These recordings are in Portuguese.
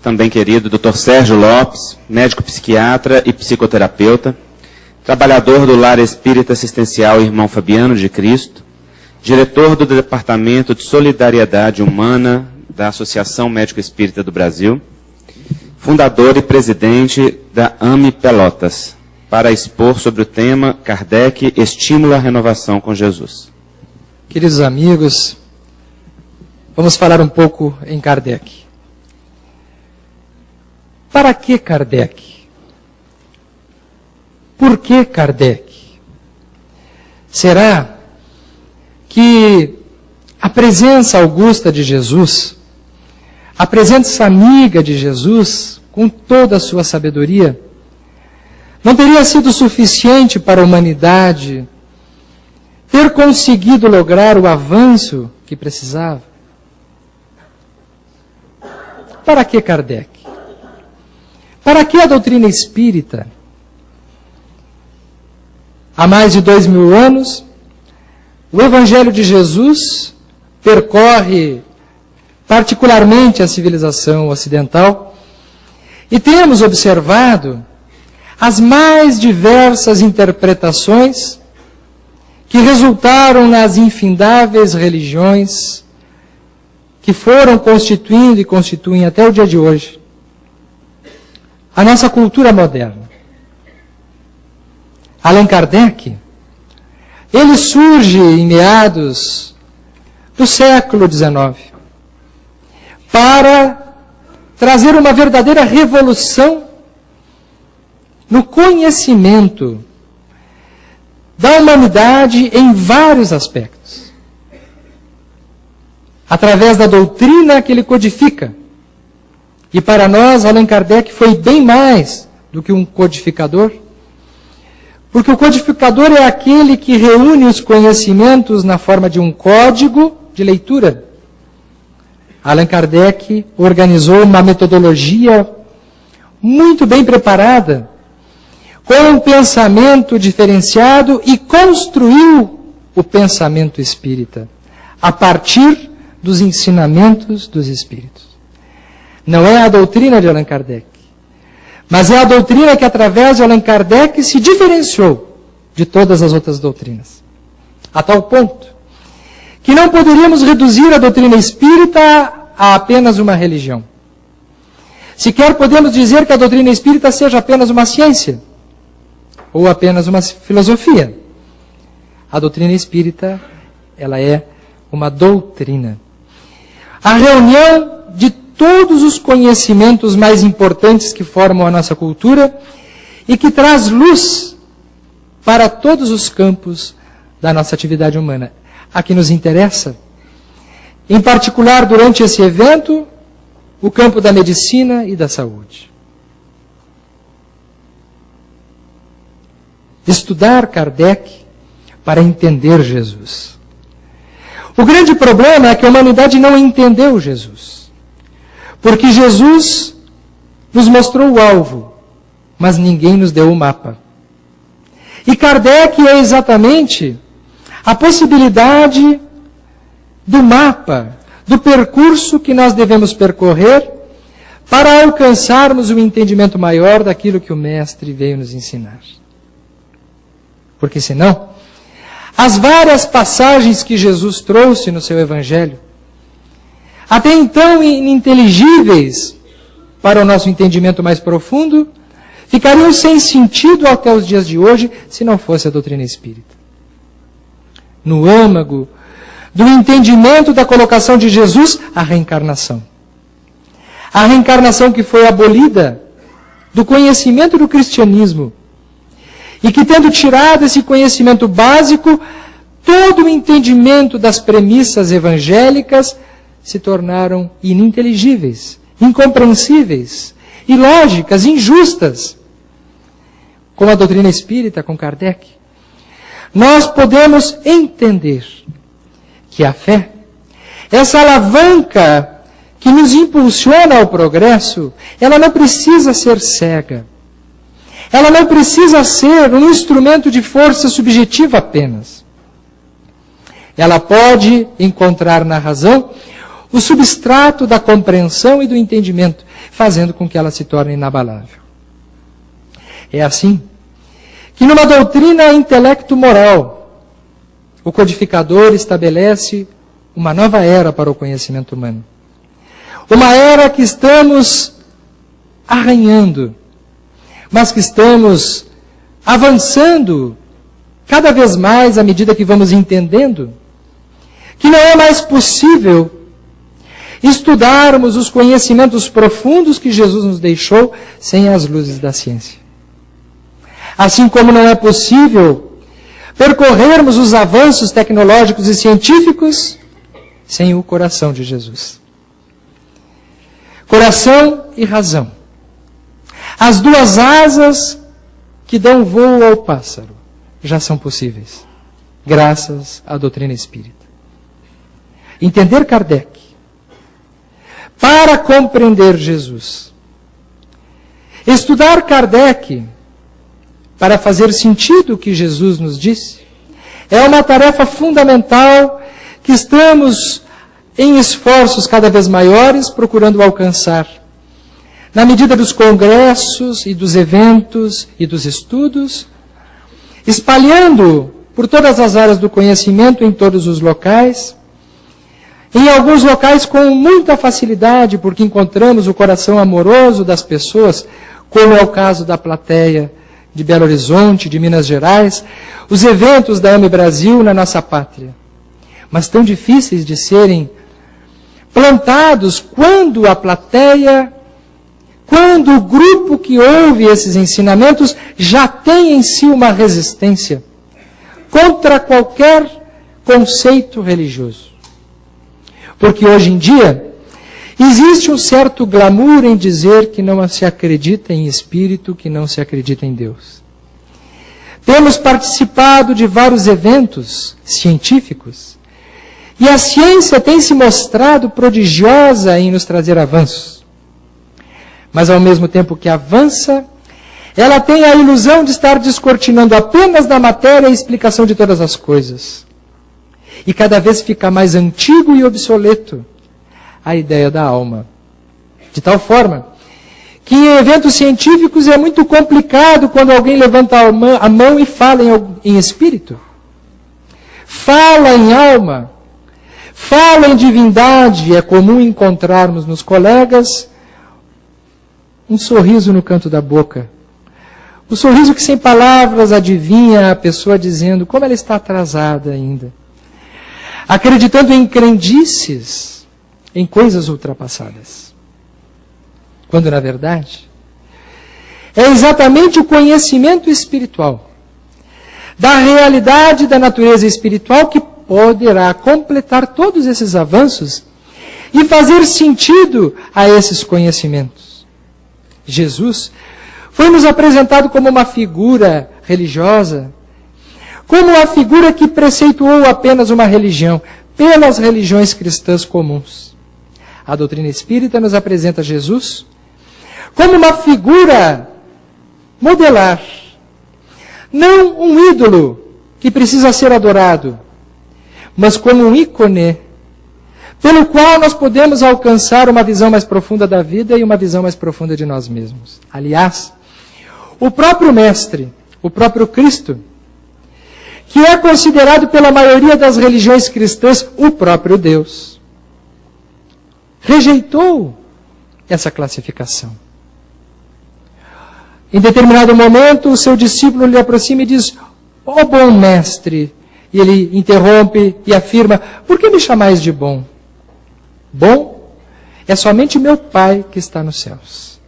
também querido, Dr. Sérgio Lopes, médico psiquiatra e psicoterapeuta, trabalhador do Lar Espírita Assistencial Irmão Fabiano de Cristo, diretor do Departamento de Solidariedade Humana da Associação Médico Espírita do Brasil, fundador e presidente da AME Pelotas, para expor sobre o tema Kardec, Estímulo à Renovação com Jesus. Queridos amigos, vamos falar um pouco em Kardec. Para que Kardec? Por que Kardec? Será que a presença augusta de Jesus, a presença amiga de Jesus, com toda a sua sabedoria, não teria sido suficiente para a humanidade ter conseguido lograr o avanço que precisava? Para que Kardec? Para que a doutrina espírita? Há mais de 2000 anos, o Evangelho de Jesus percorre particularmente a civilização ocidental e temos observado as mais diversas interpretações que resultaram nas infindáveis religiões que foram constituindo e constituem até o dia de hoje a nossa cultura moderna. Allan Kardec, ele surge em meados do século XIX para trazer uma verdadeira revolução no conhecimento da humanidade em vários aspectos. Através da doutrina que ele codifica. E para nós, Allan Kardec foi bem mais do que um codificador, porque o codificador é aquele que reúne os conhecimentos na forma de um código de leitura. Allan Kardec organizou uma metodologia muito bem preparada, com um pensamento diferenciado e construiu o pensamento espírita, a partir dos ensinamentos dos espíritos. Não é a doutrina de Allan Kardec, mas é a doutrina que, através de Allan Kardec, se diferenciou de todas as outras doutrinas. A tal ponto que não poderíamos reduzir a doutrina espírita a apenas uma religião. Sequer podemos dizer que a doutrina espírita seja apenas uma ciência, ou apenas uma filosofia. A doutrina espírita, ela é uma doutrina. A reunião de todos os conhecimentos mais importantes que formam a nossa cultura e que traz luz para todos os campos da nossa atividade humana. A que nos interessa, em particular durante esse evento, o campo da medicina e da saúde. Estudar Kardec para entender Jesus. O grande problema é que a humanidade não entendeu Jesus. Porque Jesus nos mostrou o alvo, mas ninguém nos deu o mapa. E Kardec é exatamente a possibilidade do mapa, do percurso que nós devemos percorrer para alcançarmos um entendimento maior daquilo que o Mestre veio nos ensinar. Porque senão, as várias passagens que Jesus trouxe no seu Evangelho, até então ininteligíveis para o nosso entendimento mais profundo, ficariam sem sentido até os dias de hoje, se não fosse a doutrina espírita. No âmago do entendimento da colocação de Jesus, a reencarnação. A reencarnação que foi abolida do conhecimento do cristianismo, e que, tendo tirado esse conhecimento básico, todo o entendimento das premissas evangélicas se tornaram ininteligíveis, incompreensíveis, ilógicas, injustas. Com a doutrina espírita, com Kardec, nós podemos entender que a fé, essa alavanca que nos impulsiona ao progresso, ela não precisa ser cega. Ela não precisa ser um instrumento de força subjetiva apenas. Ela pode encontrar na razão o substrato da compreensão e do entendimento, fazendo com que ela se torne inabalável. É assim que numa doutrina intelecto-moral, o codificador estabelece uma nova era para o conhecimento humano. Uma era que estamos arranhando, mas que estamos avançando cada vez mais à medida que vamos entendendo que não é mais possível estudarmos os conhecimentos profundos que Jesus nos deixou sem as luzes da ciência. Assim como não é possível percorrermos os avanços tecnológicos e científicos sem o coração de Jesus. Coração e razão. As duas asas que dão voo ao pássaro já são possíveis, graças à doutrina espírita. Entender Kardec, para compreender Jesus. Estudar Kardec, para fazer sentido o que Jesus nos disse, é uma tarefa fundamental que estamos em esforços cada vez maiores procurando alcançar. Na medida dos congressos e dos eventos e dos estudos, espalhando por todas as áreas do conhecimento em todos os locais, em alguns locais com muita facilidade, porque encontramos o coração amoroso das pessoas, como é o caso da plateia de Belo Horizonte, de Minas Gerais, os eventos da AME Brasil na nossa pátria. Mas tão difíceis de serem plantados quando a plateia, quando o grupo que ouve esses ensinamentos já tem em si uma resistência contra qualquer conceito religioso. Porque hoje em dia existe um certo glamour em dizer que não se acredita em espírito, que não se acredita em Deus. Temos participado de vários eventos científicos e a ciência tem se mostrado prodigiosa em nos trazer avanços. Mas ao mesmo tempo que avança, ela tem a ilusão de estar descortinando apenas da matéria a explicação de todas as coisas. E cada vez fica mais antigo e obsoleto a ideia da alma. De tal forma que em eventos científicos é muito complicado quando alguém levanta a mão e fala em espírito. Fala em alma. Fala em divindade. É comum encontrarmos nos colegas um sorriso no canto da boca. O sorriso que sem palavras adivinha a pessoa dizendo como ela está atrasada ainda. Acreditando em crendices, em coisas ultrapassadas. Quando, na verdade, é exatamente o conhecimento espiritual, da realidade da natureza espiritual, que poderá completar todos esses avanços e fazer sentido a esses conhecimentos. Jesus foi nos apresentado como uma figura religiosa, como uma figura que preceituou apenas uma religião, pelas religiões cristãs comuns. A doutrina espírita nos apresenta Jesus como uma figura modelar, não um ídolo que precisa ser adorado, mas como um ícone, pelo qual nós podemos alcançar uma visão mais profunda da vida e uma visão mais profunda de nós mesmos. Aliás, o próprio Mestre, o próprio Cristo, que é considerado pela maioria das religiões cristãs o próprio Deus, rejeitou essa classificação. Em determinado momento, o seu discípulo lhe aproxima e diz: ó bom mestre, e ele interrompe e afirma: por que me chamais de bom? Bom é somente meu Pai que está nos céus.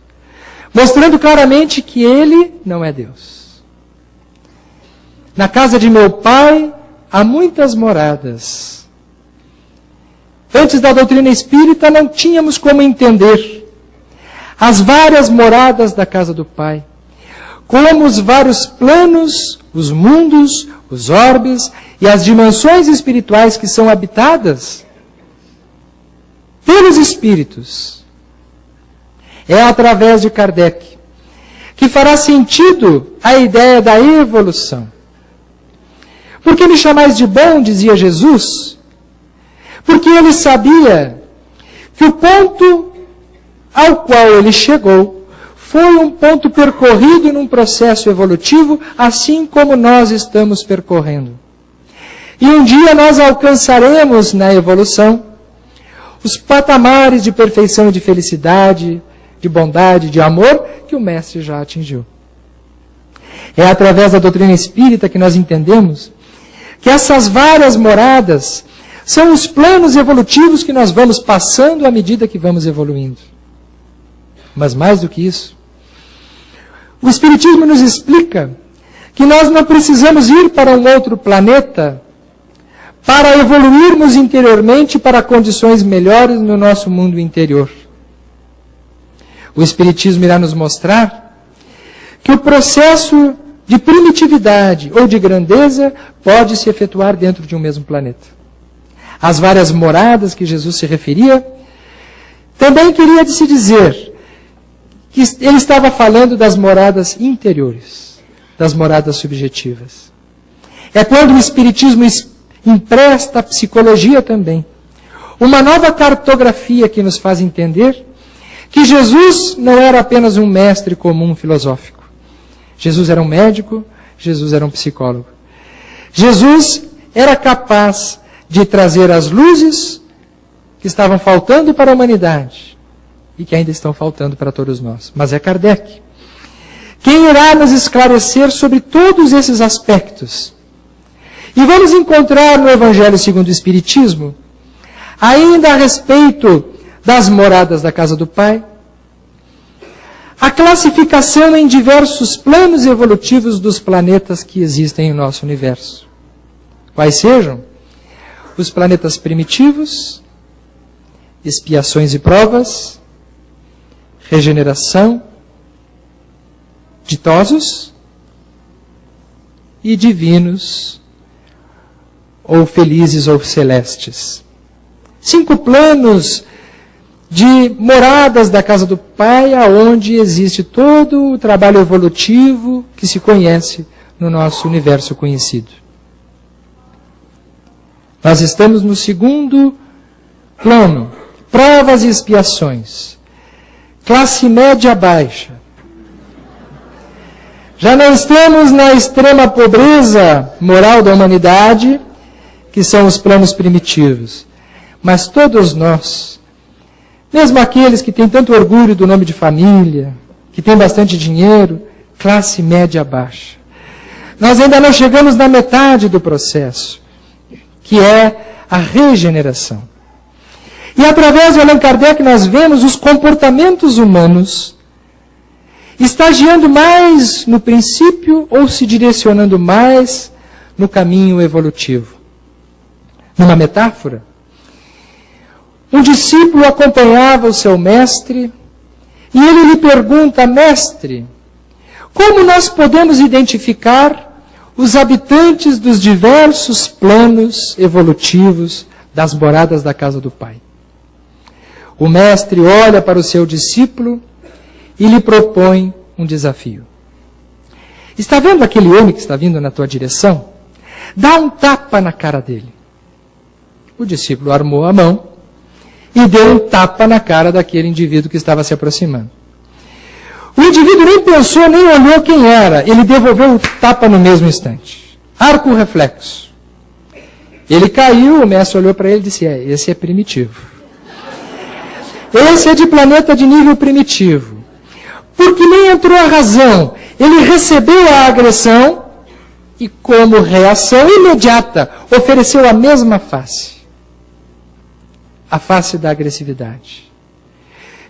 Mostrando claramente que ele não é Deus. Na casa de meu Pai há muitas moradas. Antes da doutrina espírita não tínhamos como entender as várias moradas da casa do Pai, como os vários planos, os mundos, os orbes e as dimensões espirituais que são habitadas pelos espíritos. É através de Kardec que fará sentido a ideia da evolução. Por que me chamais de bom, dizia Jesus? Porque ele sabia que o ponto ao qual ele chegou foi um ponto percorrido num processo evolutivo, assim como nós estamos percorrendo. E um dia nós alcançaremos na evolução os patamares de perfeição e de felicidade, de bondade, de amor, que o Mestre já atingiu. É através da doutrina espírita que nós entendemos que essas várias moradas são os planos evolutivos que nós vamos passando à medida que vamos evoluindo. Mas mais do que isso, o Espiritismo nos explica que nós não precisamos ir para um outro planeta para evoluirmos interiormente para condições melhores no nosso mundo interior. O Espiritismo irá nos mostrar que o processo de primitividade ou de grandeza pode se efetuar dentro de um mesmo planeta. As várias moradas que Jesus se referia, também queria se dizer que ele estava falando das moradas interiores, das moradas subjetivas. É quando o Espiritismo empresta à psicologia também uma nova cartografia que nos faz entender que Jesus não era apenas um mestre comum filosófico. Jesus era um médico, Jesus era um psicólogo. Jesus era capaz de trazer as luzes que estavam faltando para a humanidade e que ainda estão faltando para todos nós. Mas é Kardec quem irá nos esclarecer sobre todos esses aspectos. E vamos encontrar no Evangelho segundo o Espiritismo, ainda a respeito das moradas da casa do Pai, a classificação em diversos planos evolutivos dos planetas que existem em nosso universo. Quais sejam? Os planetas primitivos, expiações e provas, regeneração, ditosos e divinos, ou felizes ou celestes. 5 planos de moradas da casa do Pai, aonde existe todo o trabalho evolutivo que se conhece no nosso universo conhecido. Nós estamos no segundo plano, provas e expiações. Classe média baixa. Já não estamos na extrema pobreza moral da humanidade, que são os planos primitivos. Mas todos nós, mesmo aqueles que têm tanto orgulho do nome de família, que têm bastante dinheiro, classe média baixa. Nós ainda não chegamos na metade do processo, que é a regeneração. E através de Allan Kardec nós vemos os comportamentos humanos estagiando mais no princípio ou se direcionando mais no caminho evolutivo. Numa metáfora, um discípulo acompanhava o seu mestre e ele lhe pergunta: mestre, como nós podemos identificar os habitantes dos diversos planos evolutivos das moradas da casa do Pai? O mestre olha para o seu discípulo e lhe propõe um desafio. Está vendo aquele homem que está vindo na tua direção? Dá um tapa na cara dele. O discípulo armou a mão e deu um tapa na cara daquele indivíduo que estava se aproximando. O indivíduo nem pensou, nem olhou quem era. Ele devolveu o tapa no mesmo instante. Arco reflexo. Ele caiu, o mestre olhou para ele e disse: esse é primitivo. Esse é de planeta de nível primitivo. Porque nem entrou a razão. Ele recebeu a agressão e, como reação imediata, ofereceu a mesma face. A face da agressividade.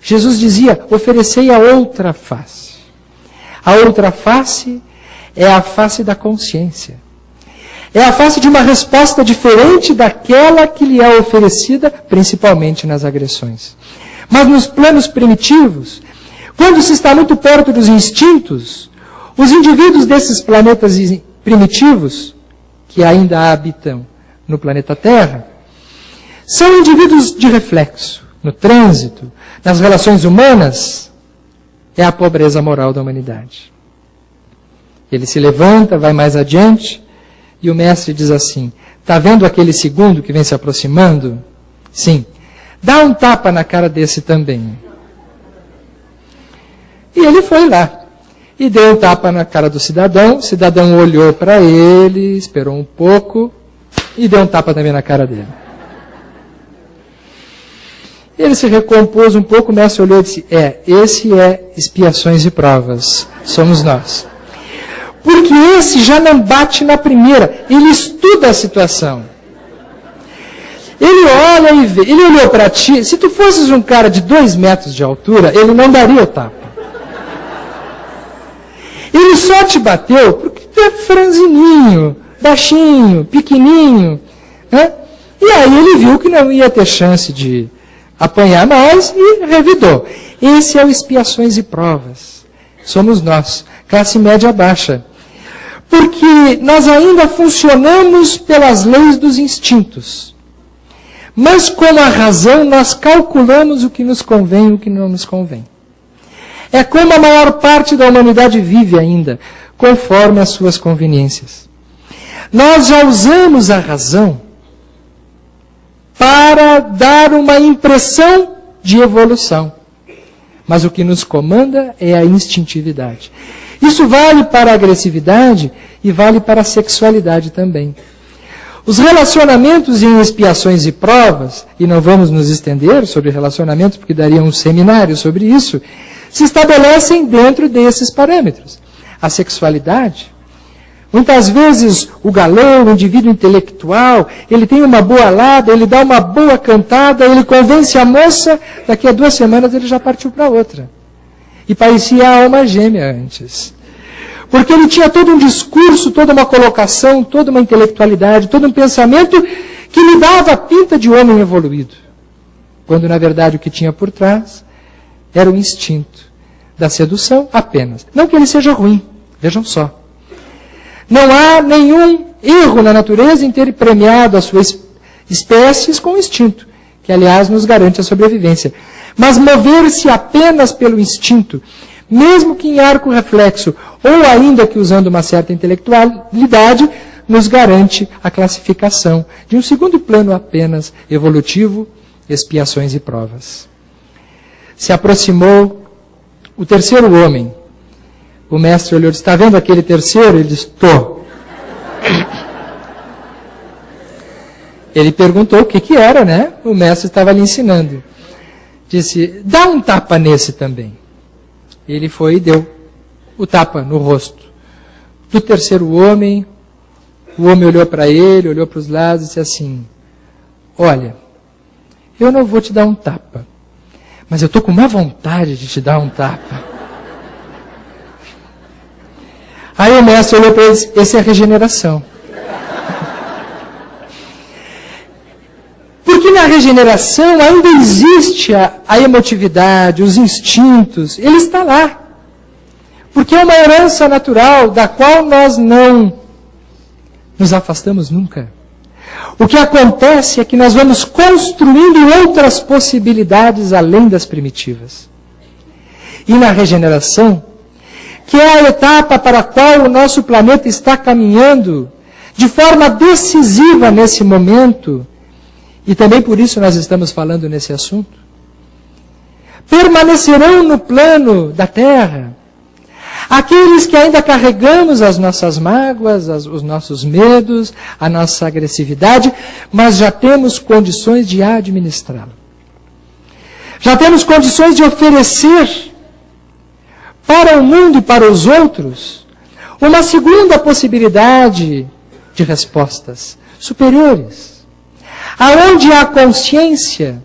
Jesus dizia: oferecei a outra face. A outra face é a face da consciência. É a face de uma resposta diferente daquela que lhe é oferecida, principalmente nas agressões. Mas nos planos primitivos, quando se está muito perto dos instintos, os indivíduos desses planetas primitivos, que ainda habitam no planeta Terra, são indivíduos de reflexo. No trânsito, nas relações humanas, é a pobreza moral da humanidade. Ele se levanta, vai mais adiante, e o mestre diz assim: está vendo aquele segundo que vem se aproximando? Sim. Dá um tapa na cara desse também. E ele foi lá e deu um tapa na cara do cidadão. O cidadão olhou para ele, esperou um pouco e deu um tapa também na cara dele. Ele se recompôs um pouco, o mestre olhou e disse, esse é expiações e provas, somos nós. Porque esse já não bate na primeira, ele estuda a situação. Ele olha e vê, ele olhou para ti, se tu fosses um cara de 2 metros de altura, ele não daria o tapa. Ele só te bateu porque tu é franzininho, baixinho, pequenininho, né? E aí ele viu que não ia ter chance de apanhar mais e revidou. Esse é o expiações e provas. Somos nós, classe média baixa. Porque nós ainda funcionamos pelas leis dos instintos. Mas com a razão nós calculamos o que nos convém e o que não nos convém. É como a maior parte da humanidade vive ainda, conforme as suas conveniências. Nós já usamos a razão para dar uma impressão de evolução. Mas o que nos comanda é a instintividade. Isso vale para a agressividade e vale para a sexualidade também. Os relacionamentos em expiações e provas, e não vamos nos estender sobre relacionamentos, porque daria um seminário sobre isso, se estabelecem dentro desses parâmetros. A sexualidade, muitas vezes o galã, o indivíduo intelectual, ele tem uma boa lada, ele dá uma boa cantada, ele convence a moça, daqui a 2 semanas ele já partiu para outra. E parecia a alma gêmea antes. Porque ele tinha todo um discurso, toda uma colocação, toda uma intelectualidade, todo um pensamento que lhe dava a pinta de homem evoluído. Quando, na verdade, o que tinha por trás era o instinto da sedução apenas. Não que ele seja ruim, vejam só. Não há nenhum erro na natureza em ter premiado as suas espécies com o instinto, que, aliás, nos garante a sobrevivência. Mas mover-se apenas pelo instinto, mesmo que em arco reflexo, ou ainda que usando uma certa intelectualidade, nos garante a classificação de um segundo plano apenas evolutivo, expiações e provas. Se aproximou o terceiro homem. O mestre olhou e disse, está vendo aquele terceiro? Ele disse, estou. Ele perguntou o que era, né? O mestre estava lhe ensinando. Disse, dá um tapa nesse também. Ele foi e deu o tapa no rosto do terceiro homem. O homem olhou para ele, olhou para os lados e disse assim, olha, eu não vou te dar um tapa, mas eu estou com uma vontade de te dar um tapa. Aí o mestre olhou para ele e disse, essa é a regeneração. Porque na regeneração ainda existe a emotividade, os instintos, ele está lá. Porque é uma herança natural da qual nós não nos afastamos nunca. O que acontece é que nós vamos construindo outras possibilidades além das primitivas. E na regeneração, que é a etapa para a qual o nosso planeta está caminhando de forma decisiva nesse momento, e também por isso nós estamos falando nesse assunto, permanecerão no plano da Terra aqueles que ainda carregamos as nossas mágoas, os nossos medos, a nossa agressividade, mas já temos condições de administrá-lo. Já temos condições de oferecer para o mundo e para os outros uma segunda possibilidade de respostas superiores, aonde a consciência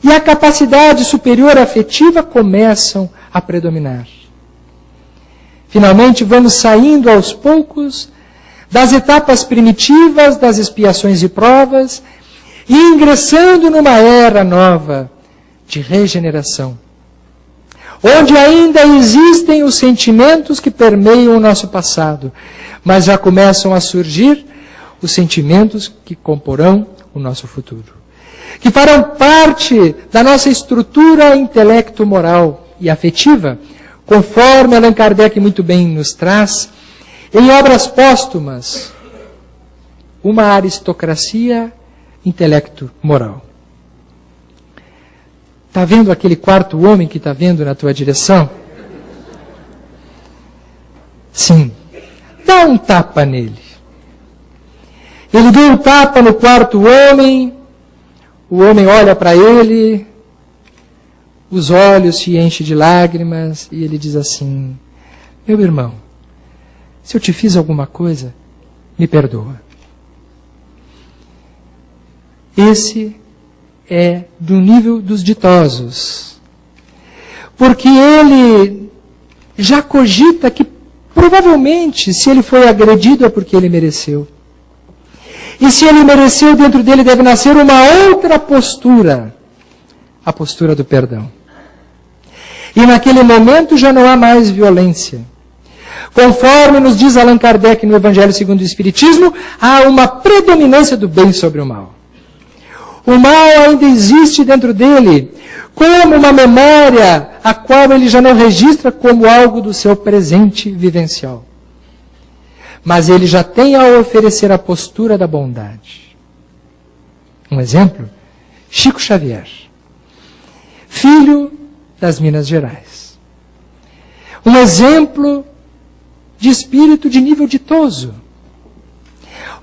e a capacidade superior afetiva começam a predominar. Finalmente, vamos saindo aos poucos das etapas primitivas, das expiações e provas, e ingressando numa era nova de regeneração, onde ainda existem os sentimentos que permeiam o nosso passado, mas já começam a surgir os sentimentos que comporão o nosso futuro, que farão parte da nossa estrutura intelecto-moral e afetiva, conforme Allan Kardec muito bem nos traz, em obras póstumas, uma aristocracia intelecto-moral. Está vendo aquele quarto homem que está vendo na tua direção? Sim, dá um tapa nele. Ele deu um tapa no quarto homem, o homem olha para ele, os olhos se enchem de lágrimas, e ele diz assim: meu irmão, se eu te fiz alguma coisa, me perdoa. Esse é do nível dos ditosos, porque ele já cogita que provavelmente, se ele foi agredido é porque ele mereceu. E se ele mereceu, dentro dele deve nascer uma outra postura, a postura do perdão. E naquele momento já não há mais violência. Conforme nos diz Allan Kardec no Evangelho segundo o Espiritismo, há uma predominância do bem sobre o mal. O mal ainda existe dentro dele, como uma memória, a qual ele já não registra como algo do seu presente vivencial. Mas ele já tem a oferecer a postura da bondade. Um exemplo, Chico Xavier, filho das Minas Gerais. Um exemplo de espírito de nível ditoso.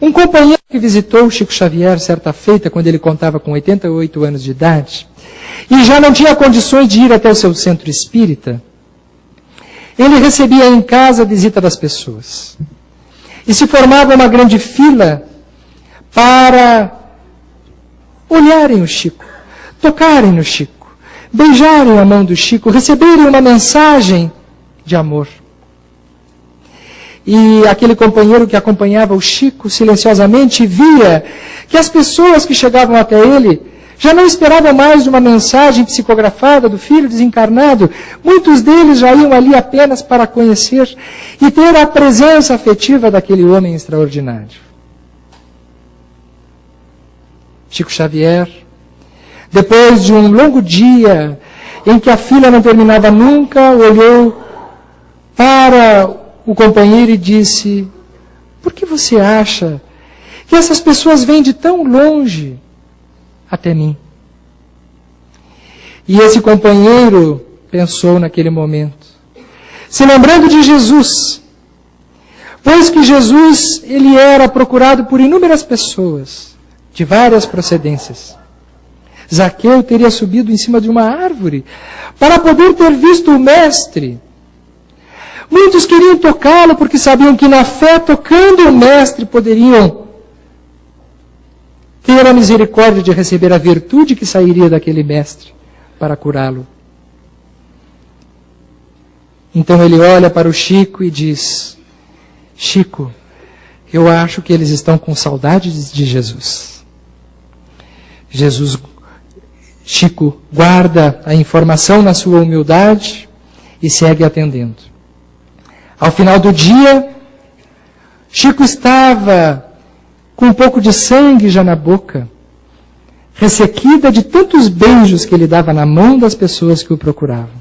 Um companheiro que visitou Chico Xavier certa feita, quando ele contava com 88 anos de idade, e já não tinha condições de ir até o seu centro espírita, ele recebia em casa a visita das pessoas. E se formava uma grande fila para olharem o Chico, tocarem no Chico, beijarem a mão do Chico, receberem uma mensagem de amor. E aquele companheiro que acompanhava o Chico silenciosamente via que as pessoas que chegavam até ele já não esperavam mais de uma mensagem psicografada do filho desencarnado. Muitos deles já iam ali apenas para conhecer e ter a presença afetiva daquele homem extraordinário. Chico Xavier, depois de um longo dia em que a fila não terminava nunca, olhou para o companheiro e disse: por que você acha que essas pessoas vêm de tão longe até mim? E esse companheiro pensou naquele momento, se lembrando de Jesus, pois que Jesus, ele era procurado por inúmeras pessoas, de várias procedências. Zaqueu teria subido em cima de uma árvore para poder ter visto o Mestre. Muitos queriam tocá-lo porque sabiam que na fé, tocando o Mestre, poderiam ter a misericórdia de receber a virtude que sairia daquele Mestre para curá-lo. Então ele olha para o Chico e diz: Chico, eu acho que eles estão com saudades de Jesus. Chico guarda a informação na sua humildade e segue atendendo. Ao final do dia, Chico estava com um pouco de sangue já na boca, ressequida de tantos beijos que ele dava na mão das pessoas que o procuravam.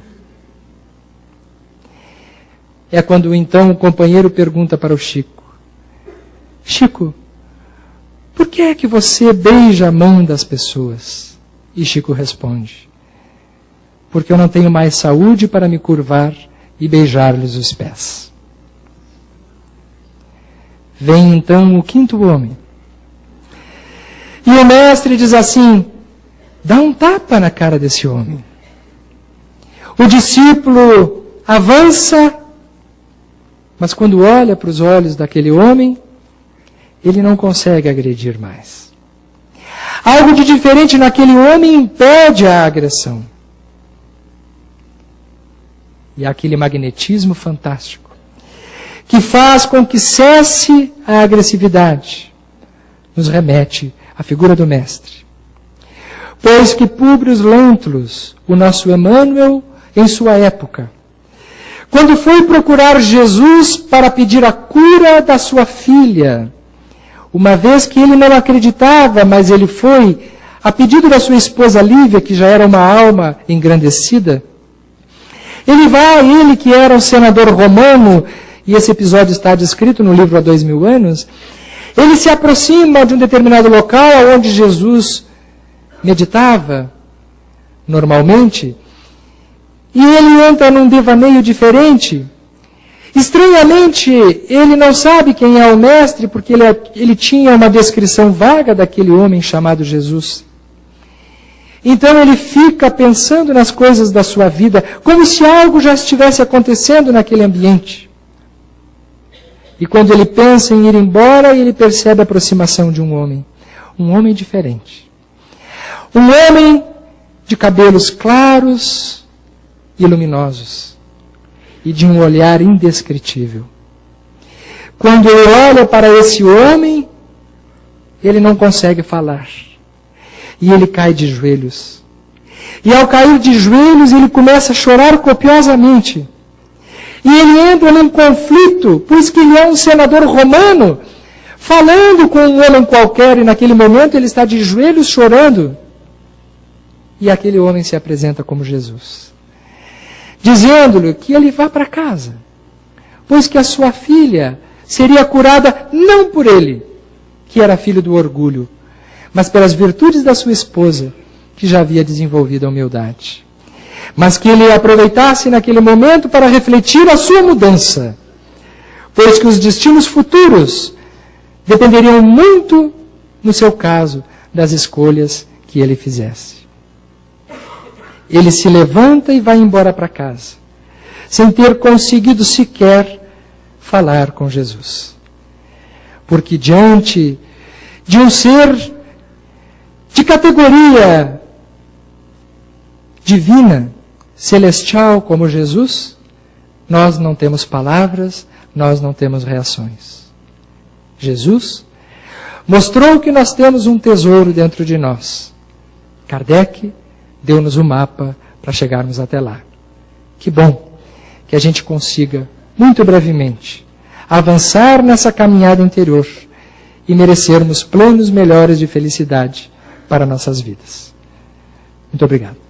É quando então o companheiro pergunta para o Chico: Chico, por que é que você beija a mão das pessoas? E Chico responde: porque eu não tenho mais saúde para me curvar e beijar-lhes os pés. Vem então o quinto homem. E o mestre diz assim: dá um tapa na cara desse homem. O discípulo avança, mas quando olha para os olhos daquele homem, ele não consegue agredir mais. Algo de diferente naquele homem impede a agressão. E aquele magnetismo fantástico, que faz com que cesse a agressividade, nos remete à figura do Mestre. Pois que Públio Lentulus, o nosso Emmanuel, em sua época, quando foi procurar Jesus para pedir a cura da sua filha, uma vez que ele não acreditava, mas ele foi, a pedido da sua esposa Lívia, que já era uma alma engrandecida, ele que era um senador romano, e esse episódio está descrito no livro Há 2000 anos, ele se aproxima de um determinado local onde Jesus meditava, normalmente, e ele entra num devaneio diferente, Estranhamente, ele não sabe quem é o mestre, porque ele tinha uma descrição vaga daquele homem chamado Jesus. Então ele fica pensando nas coisas da sua vida, como se algo já estivesse acontecendo naquele ambiente. E quando ele pensa em ir embora, ele percebe a aproximação de um homem diferente. Um homem de cabelos claros e luminosos, e de um olhar indescritível. Quando ele olha para esse homem, ele não consegue falar. E ele cai de joelhos. E ao cair de joelhos, ele começa a chorar copiosamente. E ele entra num conflito, pois que ele é um senador romano, falando com um homem qualquer, e naquele momento ele está de joelhos chorando. E aquele homem se apresenta como Jesus, dizendo-lhe que ele vá para casa, pois que a sua filha seria curada não por ele, que era filho do orgulho, mas pelas virtudes da sua esposa, que já havia desenvolvido a humildade. Mas que ele aproveitasse naquele momento para refletir a sua mudança, pois que os destinos futuros dependeriam muito, no seu caso, das escolhas que ele fizesse. Ele se levanta e vai embora para casa, sem ter conseguido sequer falar com Jesus. Porque diante de um ser de categoria divina, celestial como Jesus, nós não temos palavras, nós não temos reações. Jesus mostrou que nós temos um tesouro dentro de nós. Kardec deu-nos o mapa para chegarmos até lá. Que bom que a gente consiga, muito brevemente, avançar nessa caminhada interior e merecermos planos melhores de felicidade para nossas vidas. Muito obrigado.